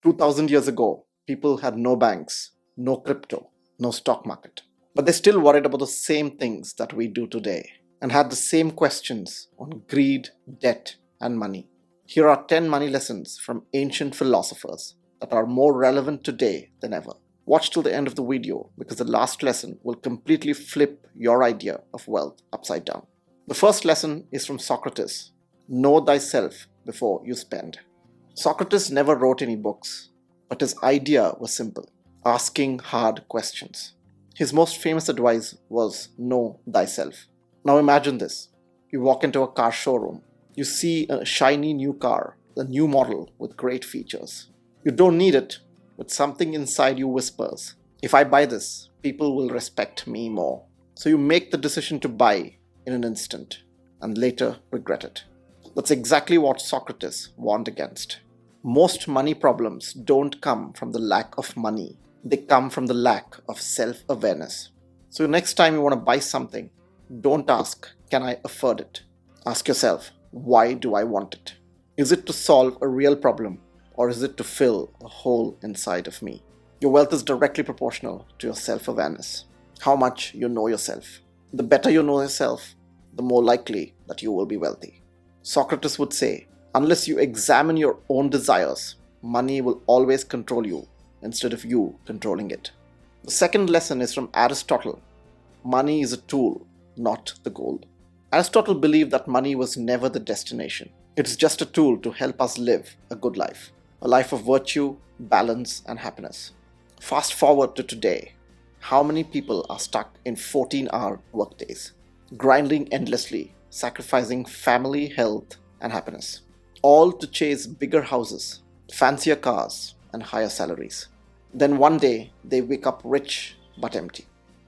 2,000 years ago, people had no banks, no crypto, no stock market. But they still worried about the same things that we do today and had the same questions on greed, debt, and money. Here are 10 money lessons from ancient philosophers that are more relevant today than ever. Watch till the end of the video because the last lesson will completely flip your idea of wealth upside down. The first lesson is from Socrates. Know thyself before you spend. Socrates never wrote any books, but his idea was simple: asking hard questions. His most famous advice was know thyself. Now imagine this. You walk into a car showroom. You see a shiny new car, a new model with great features. You don't need it, but something inside you whispers, if I buy this, people will respect me more. So you make the decision to buy in an instant and later regret it. That's exactly what Socrates warned against. Most money problems don't come from the lack of money. They come from the lack of self-awareness. So next time you want to buy something, don't ask, can I afford it? Ask yourself, why do I want it? Is it to solve a real problem, or is it to fill a hole inside of me? Your wealth is directly proportional to your self-awareness. How much you know yourself. The better you know yourself, the more likely that you will be wealthy. Socrates would say, unless you examine your own desires, money will always control you instead of you controlling it. The second lesson is from Aristotle. Money is a tool, not the goal. Aristotle believed that money was never the destination. It's just a tool to help us live a good life, a life of virtue, balance, and happiness. Fast forward to today. How many people are stuck in 14-hour workdays, grinding endlessly, sacrificing family, health, and happiness, all to chase bigger houses, fancier cars, and higher salaries? Then one day, they wake up rich but empty.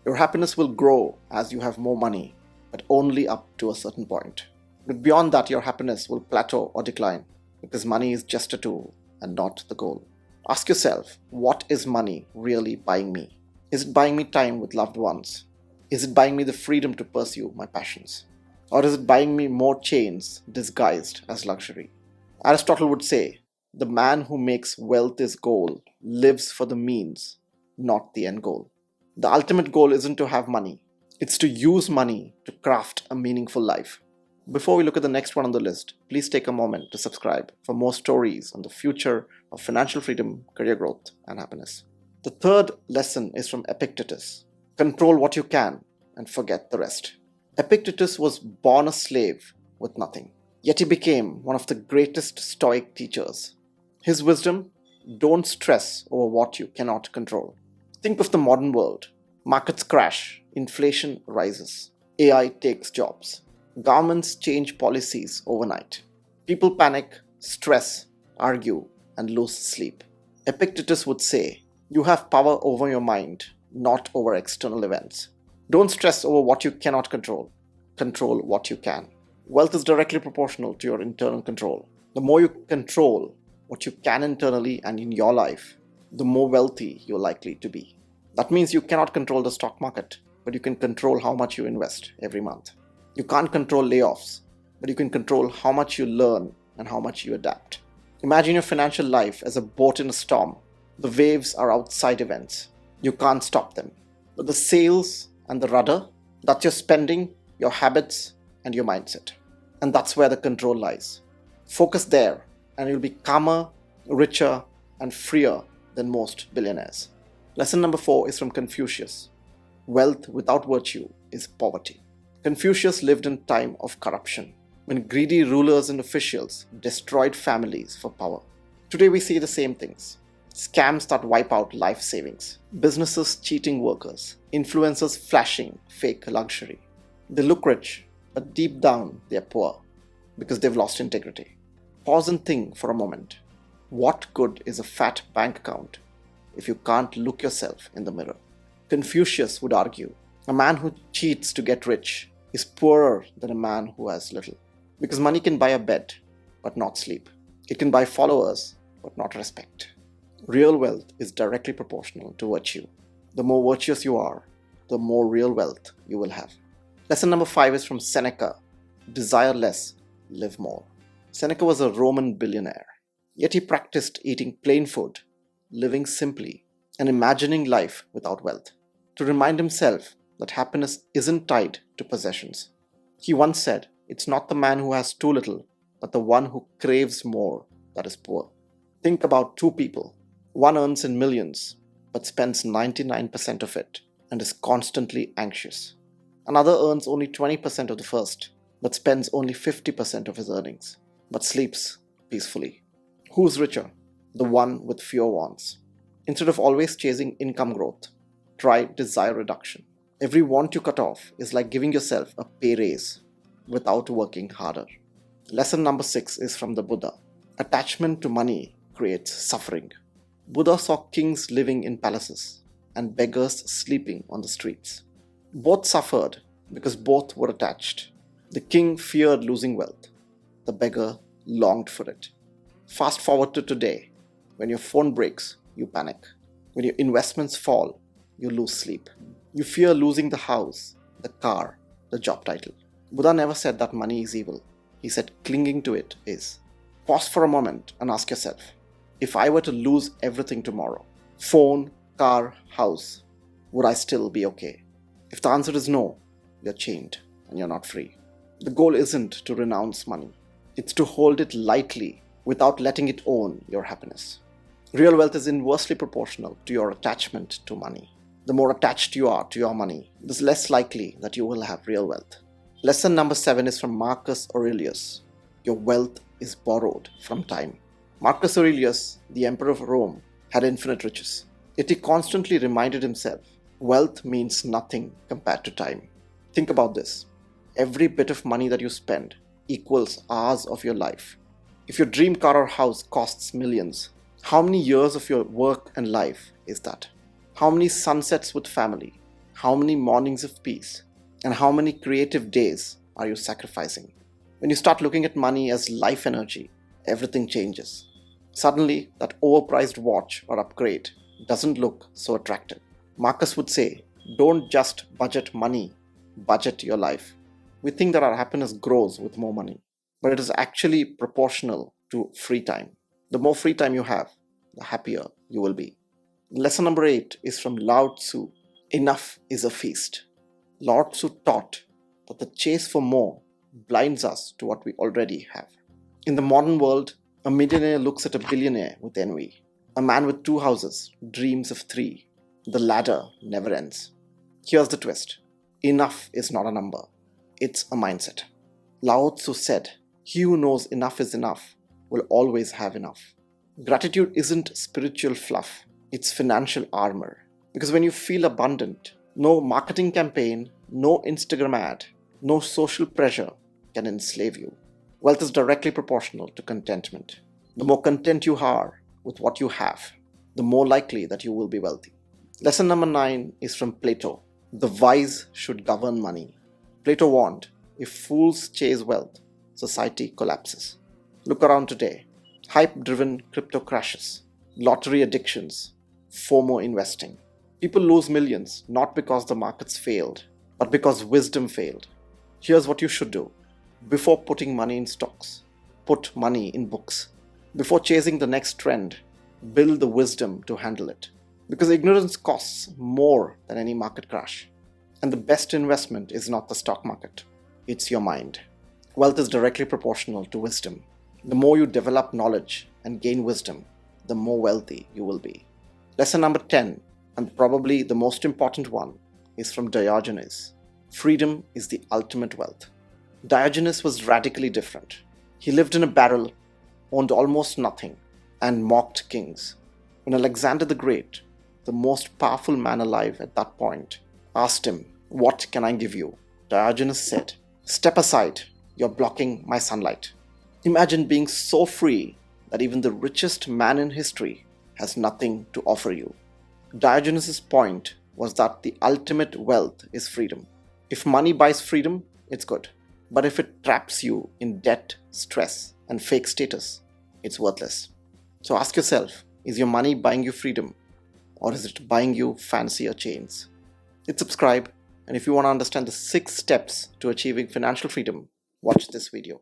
Your happiness will grow as you have more money, but only up to a certain point. But beyond that, your happiness will plateau or decline because money is just a tool and not the goal. Ask yourself, what is money really buying me? Is it buying me time with loved ones? Is it buying me the freedom to pursue my passions? Or is it buying me more chains disguised as luxury? Aristotle would say, the man who makes wealth his goal lives for the means, not the end goal. The ultimate goal isn't to have money. It's to use money to craft a meaningful life. Before we look at the next one on the list, please take a moment to subscribe for more stories on the future of financial freedom, career growth, and happiness. The third lesson is from Epictetus. Control what you can and forget the rest. Epictetus was born a slave with nothing, yet he became one of the greatest Stoic teachers. His wisdom: don't stress over what you cannot control. Think of the modern world. Markets crash, inflation rises, AI takes jobs, governments change policies overnight. People panic, stress, argue, and lose sleep. Epictetus would say, you have power over your mind, not over external events. Don't stress over what you cannot control. Control what you can. Wealth is directly proportional to your internal control. The more you control what you can internally and in your life, the more wealthy you're likely to be. That means you cannot control the stock market, but you can control how much you invest every month. You can't control layoffs, but you can control how much you learn and how much you adapt. Imagine your financial life as a boat in a storm. The waves are outside events. You can't stop them. But the sails and the rudder, that's your spending, your habits, and your mindset. And that's where the control lies. Focus there, and you'll be calmer, richer, and freer than most billionaires. Lesson number 4 is from Confucius. Wealth without virtue is poverty. Confucius lived in a time of corruption, when greedy rulers and officials destroyed families for power. Today we see the same things. Scams that wipe out life savings, businesses cheating workers, influencers flashing fake luxury. They look rich, but deep down they're poor because they've lost integrity. Pause and think for a moment. What good is a fat bank account if you can't look yourself in the mirror? Confucius would argue, a man who cheats to get rich is poorer than a man who has little. Because money can buy a bed, but not sleep. It can buy followers, but not respect. Real wealth is directly proportional to virtue. The more virtuous you are, the more real wealth you will have. Lesson number 5 is from Seneca. Desire less, live more. Seneca was a Roman billionaire. Yet he practiced eating plain food, living simply, and imagining life without wealth, to remind himself that happiness isn't tied to possessions. He once said, "It's not the man who has too little, but the one who craves more that is poor." Think about two people. One earns in millions, but spends 99% of it and is constantly anxious. Another earns only 20% of the first, but spends only 50% of his earnings, but sleeps peacefully. Who's richer? The one with fewer wants. Instead of always chasing income growth, try desire reduction. Every want you cut off is like giving yourself a pay raise without working harder. Lesson number 6 is from the Buddha. Attachment to money creates suffering. Buddha saw kings living in palaces and beggars sleeping on the streets. Both suffered because both were attached. The king feared losing wealth. The beggar longed for it. Fast forward to today. When your phone breaks, you panic. When your investments fall, you lose sleep. You fear losing the house, the car, the job title. Buddha never said that money is evil. He said clinging to it is. Pause for a moment and ask yourself, if I were to lose everything tomorrow, phone, car, house, would I still be okay? If the answer is no, you're chained and you're not free. The goal isn't to renounce money. It's to hold it lightly without letting it own your happiness. Real wealth is inversely proportional to your attachment to money. The more attached you are to your money, the less likely that you will have real wealth. Lesson number 7 is from Marcus Aurelius. Your wealth is borrowed from time. Marcus Aurelius, the emperor of Rome, had infinite riches. Yet he constantly reminded himself, wealth means nothing compared to time. Think about this. Every bit of money that you spend equals hours of your life. If your dream car or house costs millions, how many years of your work and life is that? How many sunsets with family? How many mornings of peace? And how many creative days are you sacrificing? When you start looking at money as life energy, everything changes. Suddenly, that overpriced watch or upgrade doesn't look so attractive. Marcus would say, don't just budget money, budget your life. We think that our happiness grows with more money, but it is actually proportional to free time. The more free time you have, the happier you will be. Lesson number 8 is from Lao Tzu. Enough is a feast. Lao Tzu taught that the chase for more blinds us to what we already have. In the modern world, a millionaire looks at a billionaire with envy. A man with 2 houses dreams of 3. The ladder never ends. Here's the twist. Enough is not a number. It's a mindset. Lao Tzu said, he who knows enough is enough will always have enough. Gratitude isn't spiritual fluff. It's financial armor. Because when you feel abundant, no marketing campaign, no Instagram ad, no social pressure can enslave you. Wealth is directly proportional to contentment. The more content you are with what you have, the more likely that you will be wealthy. Lesson number 9 is from Plato. The wise should govern money. Plato warned, if fools chase wealth, society collapses. Look around today. Hype-driven crypto crashes, lottery addictions, FOMO investing. People lose millions not because the markets failed, but because wisdom failed. Here's what you should do. Before putting money in stocks, put money in books. Before chasing the next trend, build the wisdom to handle it. Because ignorance costs more than any market crash. And the best investment is not the stock market, it's your mind. Wealth is directly proportional to wisdom. The more you develop knowledge and gain wisdom, the more wealthy you will be. Lesson number 10, and probably the most important one, is from Diogenes. Freedom is the ultimate wealth. Diogenes was radically different. He lived in a barrel, owned almost nothing, and mocked kings. When Alexander the Great, the most powerful man alive at that point, asked him, "What can I give you?" Diogenes said, "Step aside, you're blocking my sunlight." Imagine being so free that even the richest man in history has nothing to offer you. Diogenes' point was that the ultimate wealth is freedom. If money buys freedom, it's good. But if it traps you in debt, stress, and fake status, it's worthless. So ask yourself, is your money buying you freedom? Or is it buying you fancier chains? Hit subscribe, and if you want to understand the 6 steps to achieving financial freedom, watch this video.